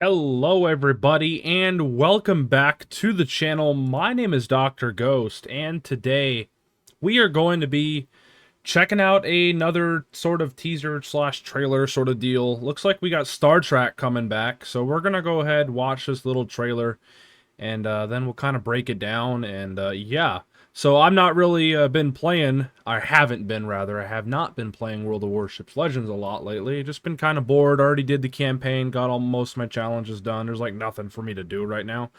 Hello everybody and welcome back to the channel. My name is Dr. Ghost and today we are going to be checking out another sort of teaser slash trailer sort of deal. Looks like we got Star Trek coming back, so we're gonna go ahead watch this little trailer and then we'll kind of break it down and yeah. So I'm not really been playing, I haven't been rather, I have not been playing World of Warships Legends a lot lately. Just been kind of bored, already did the campaign, got almost my challenges done. There's like nothing for me to do right now.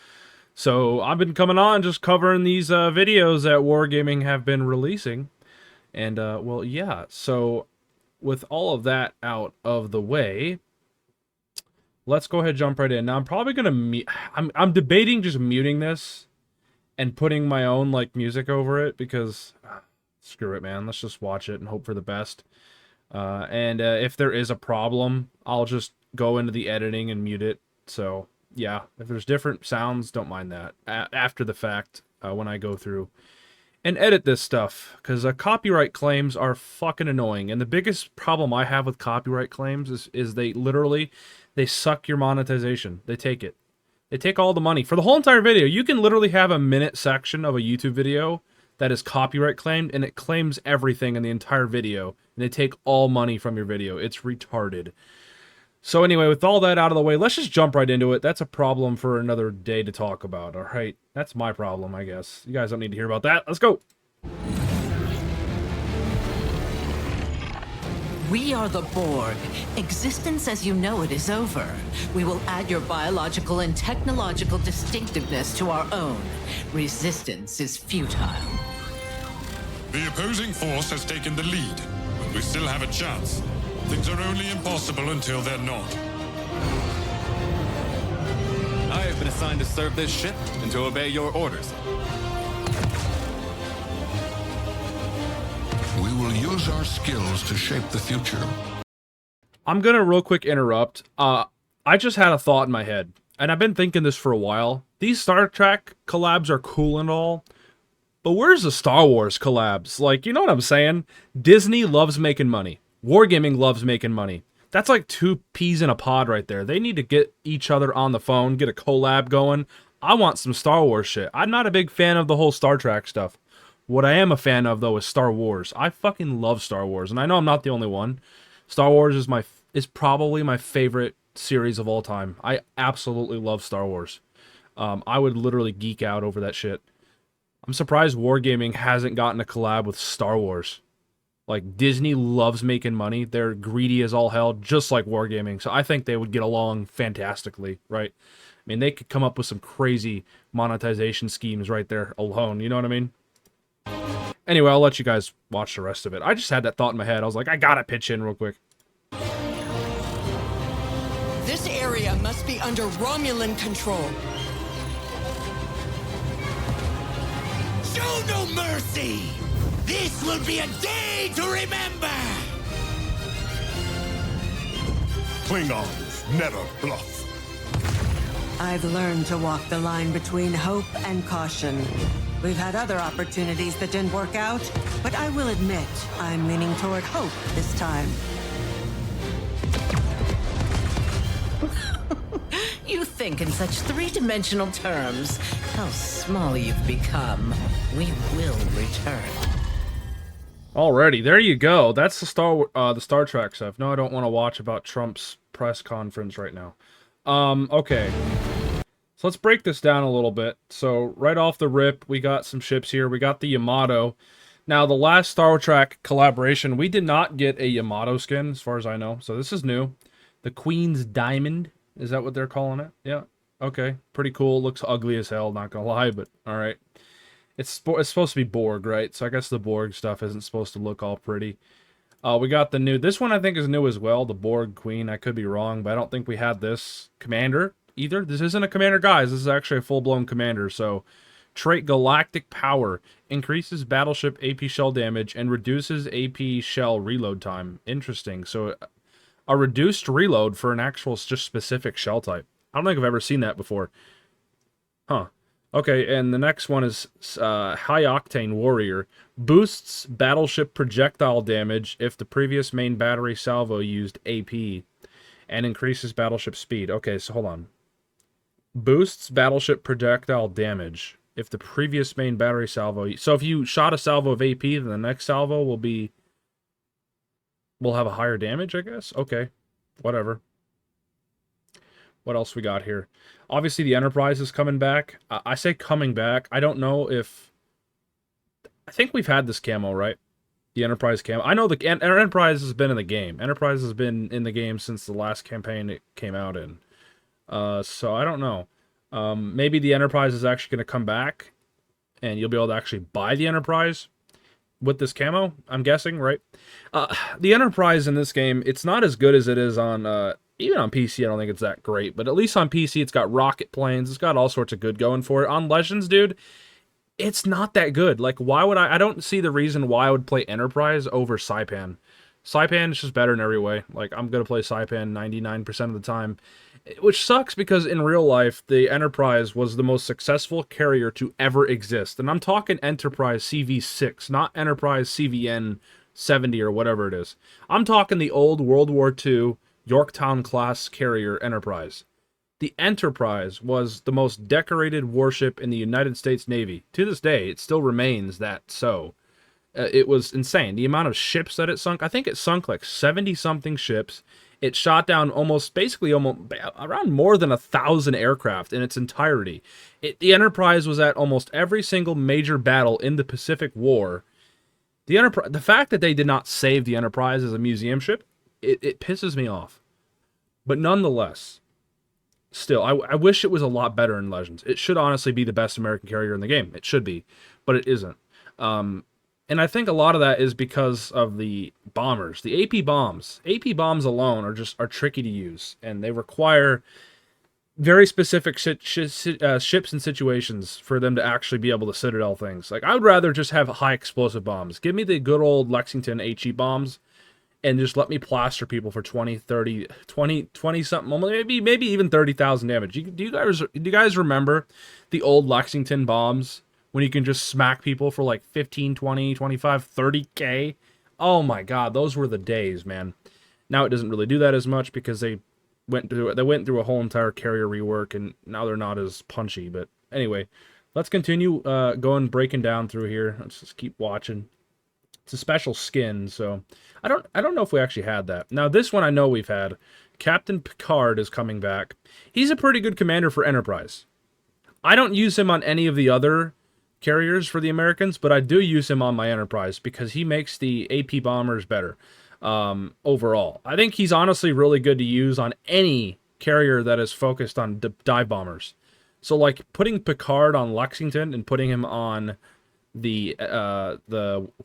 So I've been coming on just covering these videos that Wargaming have been releasing. And well, yeah, so with all of that out of the way, let's go ahead and jump right in. Now I'm probably gonna I'm debating just muting this and putting my own like music over it because screw it, man. Let's just watch it and hope for the best. And if there is a problem, I'll just go into the editing and mute it. So yeah, if there's different sounds, don't mind that after the fact when I go through and edit this stuff, because copyright claims are fucking annoying. And the biggest problem I have with copyright claims is they suck your monetization. They take it. They take all the money for the whole entire video. You can literally have a minute section of a YouTube video that is copyright claimed, and it claims everything in the entire video, and they take all money from your video. It's retarded. So anyway, with all that out of the way, let's just jump right into it. That's a problem for another day to talk about, all right? That's my problem, I guess. You guys don't need to hear about that. Let's go. We are the Borg. Existence as you know it is over. We will add your biological and technological distinctiveness to our own. Resistance is futile. The opposing force has taken the lead, but we still have a chance. Things are only impossible until they're not. I have been assigned to serve this ship and to obey your orders. We will use our skills to shape the future. I'm gonna real quick interrupt. I just had a thought in my head, and I've been thinking this for a while. These Star Trek collabs are cool and all, but where's the Star Wars collabs? Like, you know what I'm saying? Disney loves making money. Wargaming loves making money. That's like two peas in a pod right there. They need to get each other on the phone, get a collab going. I want some Star Wars shit. I'm not a big fan of the whole Star Trek stuff. What I am a fan of, though, is Star Wars. I fucking love Star Wars, and I know I'm not the only one. Star Wars is probably my favorite series of all time. I absolutely love Star Wars. I would literally geek out over that shit. I'm surprised Wargaming hasn't gotten a collab with Star Wars. Like, Disney loves making money. They're greedy as all hell, just like Wargaming. So I think they would get along fantastically, right? I mean, they could come up with some crazy monetization schemes right there alone. You know what I mean? Anyway, I'll let you guys watch the rest of it. I just had that thought in my head. I was like, I gotta pitch in real quick. This area must be under Romulan control. Show no mercy! This will be a day to remember! Klingons never bluff. I've learned to walk the line between hope and caution. We've had other opportunities that didn't work out, but I will admit I'm leaning toward hope this time. You think in such three-dimensional terms. How small you've become. We will return. Alrighty, there you go. That's the Star Trek stuff. No, I don't want to watch about Trump's press conference right now. Okay. So let's break this down a little bit. So right off the rip, we got some ships here. We got the Yamato. Now, the last Star Trek collaboration, we did not get a Yamato skin, as far as I know. So this is new. The Queen's Diamond. Is that what they're calling it? Yeah. Okay. Pretty cool. Looks ugly as hell, not gonna lie, but alright. It's supposed to be Borg, right? So I guess the Borg stuff isn't supposed to look all pretty. We got the new... This one I think is new as well, the Borg Queen. I could be wrong, but I don't think we had this commander either. This isn't a commander, guys. This is actually a full-blown commander. So, trait Galactic Power. Increases battleship AP shell damage and reduces AP shell reload time. Interesting. So, a reduced reload for an actual just specific shell type. I don't think I've ever seen that before. Huh. Okay, and the next one is High Octane Warrior. Boosts battleship projectile damage if the previous main battery salvo used AP. and increases battleship speed. Okay, so hold on. Boosts battleship projectile damage if the previous main battery salvo... So if you shot a salvo of AP, then the next salvo will have a higher damage, I guess? Okay, whatever. What else we got here? Obviously, the Enterprise is coming back. I say coming back. I don't know if... I think we've had this camo, right? The Enterprise camo. I know the Enterprise has been in the game. Enterprise has been in the game since the last campaign it came out in. So I don't know. Maybe the Enterprise is actually going to come back, and you'll be able to actually buy the Enterprise with this camo, I'm guessing, right? The Enterprise in this game, it's not as good as it is on... even on PC, I don't think it's that great, but at least on PC, it's got rocket planes. It's got all sorts of good going for it. On Legends, dude, it's not that good. Like, why would I don't see the reason why I would play Enterprise over Saipan. Saipan is just better in every way. Like, I'm going to play Saipan 99% of the time, which sucks because in real life, the Enterprise was the most successful carrier to ever exist. And I'm talking Enterprise CV6, not Enterprise CVN 70 or whatever it is. I'm talking the old World War II Yorktown-class carrier Enterprise. The Enterprise was the most decorated warship in the United States Navy. To this day, it still remains that so. It was insane. The amount of ships that it sunk, I think it sunk like 70-something ships. It shot down almost around more than 1,000 aircraft in its entirety. The Enterprise was at almost every single major battle in the Pacific War. The fact that they did not save the Enterprise as a museum ship, it pisses me off. But nonetheless, still, I wish it was a lot better in Legends. It should honestly be the best American carrier in the game. It should be, but it isn't. And I think a lot of that is because of the bombers. The AP bombs. AP bombs alone are tricky to use, and they require very specific ships and situations for them to actually be able to citadel things. Like, I would rather just have high explosive bombs. Give me the good old Lexington HE bombs, and just let me plaster people for 20, 30, 20 something, maybe even 30,000 damage. Do you guys remember the old Lexington bombs when you can just smack people for like 15, 20, 25, 30k? Oh my god, those were the days, man. Now it doesn't really do that as much because they went through a whole entire carrier rework, and now they're not as punchy. But anyway, let's continue breaking down through here. Let's just keep watching. It's a special skin, so I don't know if we actually had that. Now this one I know we've had. Captain Picard is coming back. He's a pretty good commander for Enterprise. I don't use him on any of the other carriers for the Americans, but I do use him on my Enterprise because he makes the AP bombers better overall. I think he's honestly really good to use on any carrier that is focused on dive bombers. So like putting Picard on Lexington and putting him on the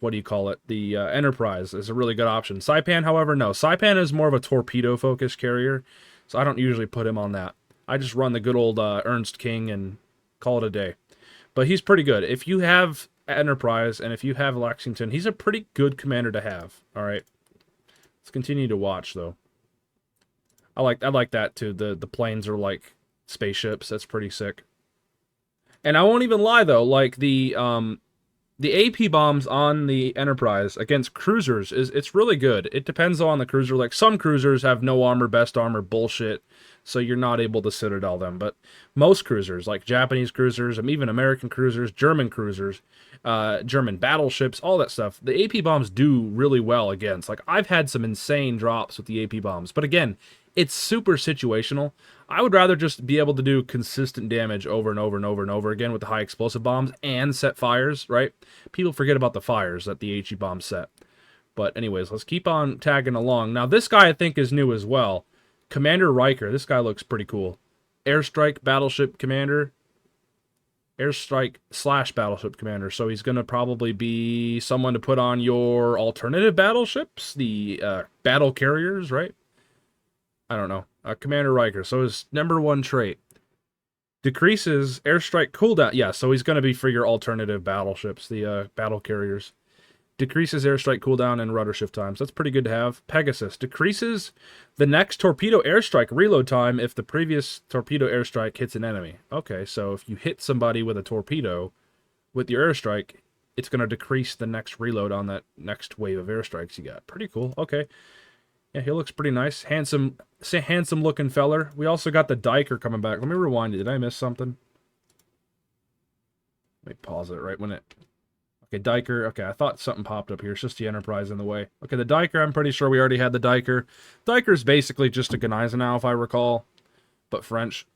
what do you call it, the Enterprise is a really good option. Saipan, however, no. Saipan is more of a torpedo focused carrier, so I don't usually put him on that. I just run the good old Ernst King and call it a day. But he's pretty good. If you have Enterprise and if you have Lexington, he's a pretty good commander to have. All right, let's continue to watch though. I like that too. The planes are like spaceships. That's pretty sick. And I won't even lie though, like the AP bombs on the Enterprise against cruisers it's really good. It depends on the cruiser. Like some cruisers have no armor, best armor bullshit, so you're not able to citadel them. But most cruisers, like Japanese cruisers, and even American cruisers, German battleships, all that stuff, the AP bombs do really well against. Like I've had some insane drops with the AP bombs, but again, it's super situational. I would rather just be able to do consistent damage over and over and over and over again with the high explosive bombs and set fires, right? People forget about the fires that the HE bombs set. But anyways, let's keep on tagging along. Now this guy I think is new as well. Commander Riker. This guy looks pretty cool. Airstrike Battleship Commander. Airstrike / Battleship Commander. So he's going to probably be someone to put on your alternative battleships, the battle carriers, right? I don't know. Commander Riker. So his #1 trait decreases airstrike cooldown. Yeah, so he's going to be for your alternative battleships, the battle carriers. Decreases airstrike cooldown and rudder shift times. That's pretty good to have. Pegasus decreases the next torpedo airstrike reload time if the previous torpedo airstrike hits an enemy. Okay, so if you hit somebody with a torpedo with your airstrike, it's going to decrease the next reload on that next wave of airstrikes you got. Pretty cool. Okay. Yeah, he looks pretty nice. Handsome It's a handsome looking feller. We also got the Diker coming back. Let me rewind it. Did I miss something? Let me pause it right when it... Okay, Diker. Okay, I thought something popped up here. It's just the Enterprise in the way. Okay, the Diker, I'm pretty sure we already had the Diker. Diker's basically just a Gneisenau, if I recall, but French.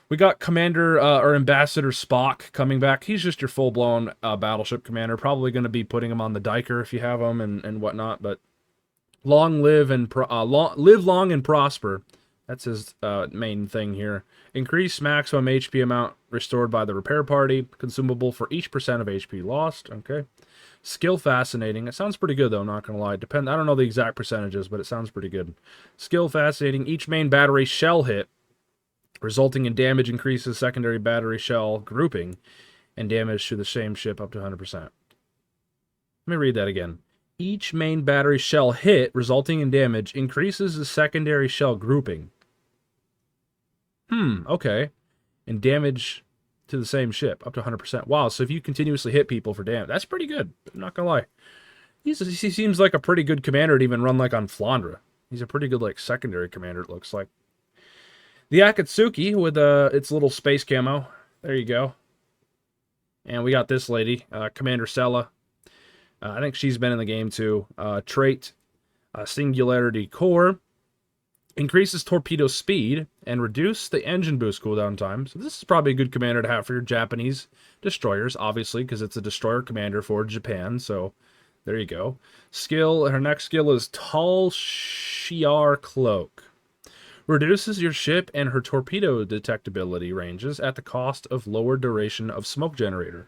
We got Commander, or Ambassador Spock coming back. He's just your full-blown battleship commander. Probably going to be putting him on the Diker if you have him and whatnot, but live long and prosper. That's his main thing here. Increase maximum HP amount restored by the repair party. Consumable for each % of HP lost. Okay. Skill fascinating. It sounds pretty good though, not gonna lie. I don't know the exact percentages, but it sounds pretty good. Skill fascinating. Each main battery shell hit, resulting in damage increases secondary battery shell grouping and damage to the same ship up to 100%. Let me read that again. Each main battery shell hit, resulting in damage, increases the secondary shell grouping. Okay. And damage to the same ship, up to 100%. Wow, so if you continuously hit people for damage, that's pretty good. I'm not gonna lie. He seems like a pretty good commander to even run, like, on Flandre. He's a pretty good, like, secondary commander, it looks like. The Akatsuki with its little space camo. There you go. And we got this lady, Commander Sela. I think she's been in the game too. Trait, Singularity Core. Increases torpedo speed and reduce the engine boost cooldown time. So this is probably a good commander to have for your Japanese destroyers, obviously, because it's a destroyer commander for Japan. So there you go. Skill, her next skill is Tall Shiar Cloak. Reduces your ship and her torpedo detectability ranges at the cost of lower duration of smoke generator.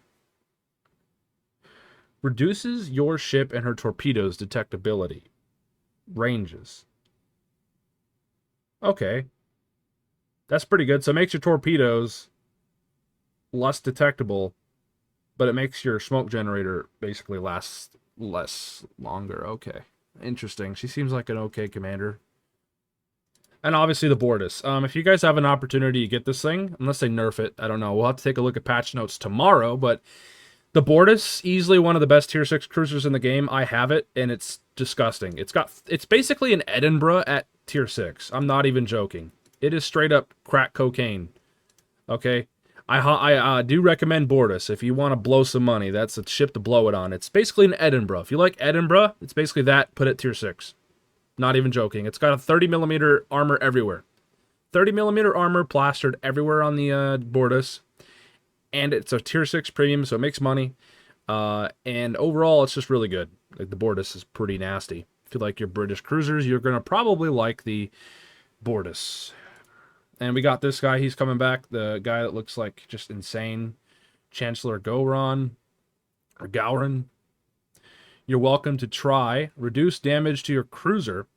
Reduces your ship and her torpedoes detectability ranges. Okay. That's pretty good. So it makes your torpedoes less detectable, but it makes your smoke generator basically last longer. Okay. Interesting. She seems like an okay commander. And obviously the Bordice. If you guys have an opportunity to get this thing, unless they nerf it, I don't know. We'll have to take a look at patch notes tomorrow, but the Bordice, easily one of the best tier 6 cruisers in the game. I have it, and it's disgusting. It's basically an Edinburgh at tier 6. I'm not even joking. It is straight up crack cocaine. Okay? I do recommend Bordice. If you want to blow some money, that's a ship to blow it on. It's basically an Edinburgh. If you like Edinburgh, it's basically that, put it tier 6. Not even joking. It's got a 30mm armor everywhere. 30mm armor plastered everywhere on the Bordice. And it's a tier 6 premium, so it makes money. And overall, it's just really good. Like, the Bordice is pretty nasty. If you like your British cruisers, you're going to probably like the Bordice. And we got this guy. He's coming back. The guy that looks like just insane. Chancellor Gowron. Or Gowron. You're welcome to try. Reduce damage to your cruiser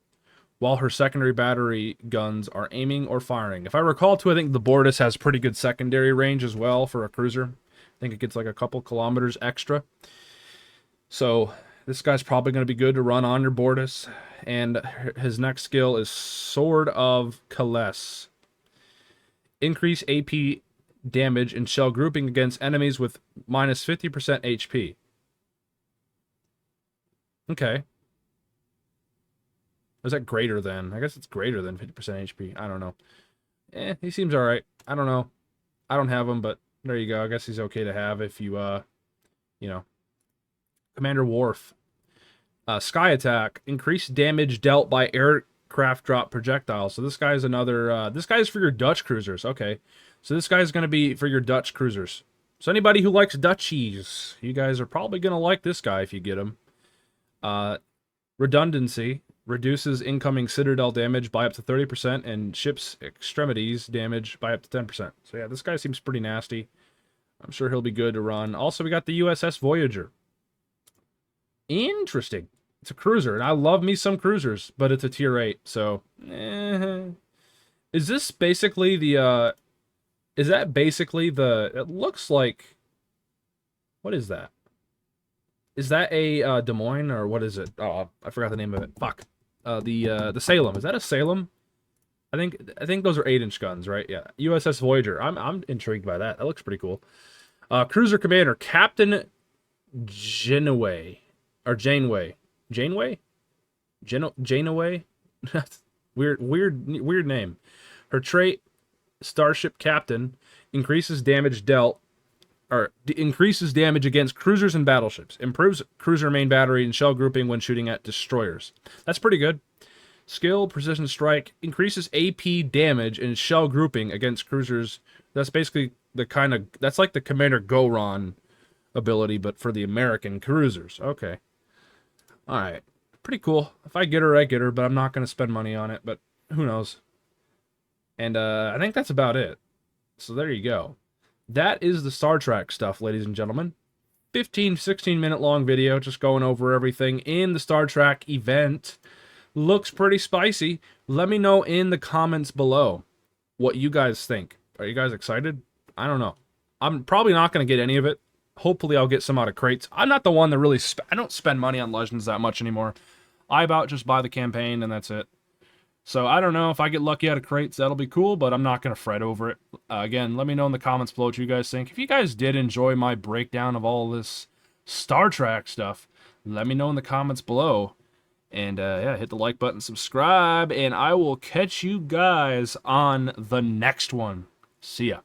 while her secondary battery guns are aiming or firing. If I recall too, I think the Bordice has pretty good secondary range as well for a cruiser. I think it gets like a couple kilometers extra. So this guy's probably going to be good to run on your Bordice. And his next skill is Sword of Kaless. Increase AP damage and shell grouping against enemies with minus 50% HP. Okay. Is that greater than? I guess it's greater than 50% HP. I don't know. He seems alright. I don't know. I don't have him, but there you go. I guess he's okay to have if you, you know. Commander Worf. Sky Attack. Increased damage dealt by aircraft drop projectiles. So this guy's another, this guy's for your Dutch cruisers. Okay. So this guy's going to be for your Dutch cruisers. So anybody who likes Dutchies, you guys are probably going to like this guy if you get him. Redundancy. Reduces incoming Citadel damage by up to 30% and ship's extremities damage by up to 10%. So yeah, this guy seems pretty nasty. I'm sure he'll be good to run. Also, we got the USS Voyager. Interesting. It's a cruiser, and I love me some cruisers, but it's a tier 8, so... Is this basically the, Is that basically the... It looks like... What is that? Is that a Des Moines, or what is it? Oh, I forgot the name of it. Fuck. The Salem. Is that a Salem? I think those are 8-inch guns, right? Yeah. USS Voyager. I'm intrigued by that. That looks pretty cool. Cruiser Commander Captain Janeway. Or Janeway. Janeway? Janeway? Weird name. Her trait, Starship Captain, increases damage dealt, or increases damage against cruisers and battleships. Improves cruiser main battery and shell grouping when shooting at destroyers. That's pretty good. Skill, Precision Strike, increases AP damage and shell grouping against cruisers. That's basically that's like the Commander Gowron ability, but for the American cruisers. Okay. Alright. Pretty cool. If I get her, I get her, but I'm not going to spend money on it, but who knows. And I think that's about it. So there you go. That is the Star Trek stuff, ladies and gentlemen. 16 minute long video, just going over everything in the Star Trek event. Looks pretty spicy. Let me know in the comments below what you guys think. Are you guys excited? I don't know. I'm probably not going to get any of it. Hopefully I'll get some out of crates. I'm not the one that really... I don't spend money on Legends that much anymore. I about just buy the campaign and that's it. So I don't know. If I get lucky out of crates, that'll be cool, but I'm not going to fret over it. Again, let me know in the comments below what you guys think. If you guys did enjoy my breakdown of all this Star Trek stuff, let me know in the comments below. And yeah, hit the like button, subscribe, and I will catch you guys on the next one. See ya.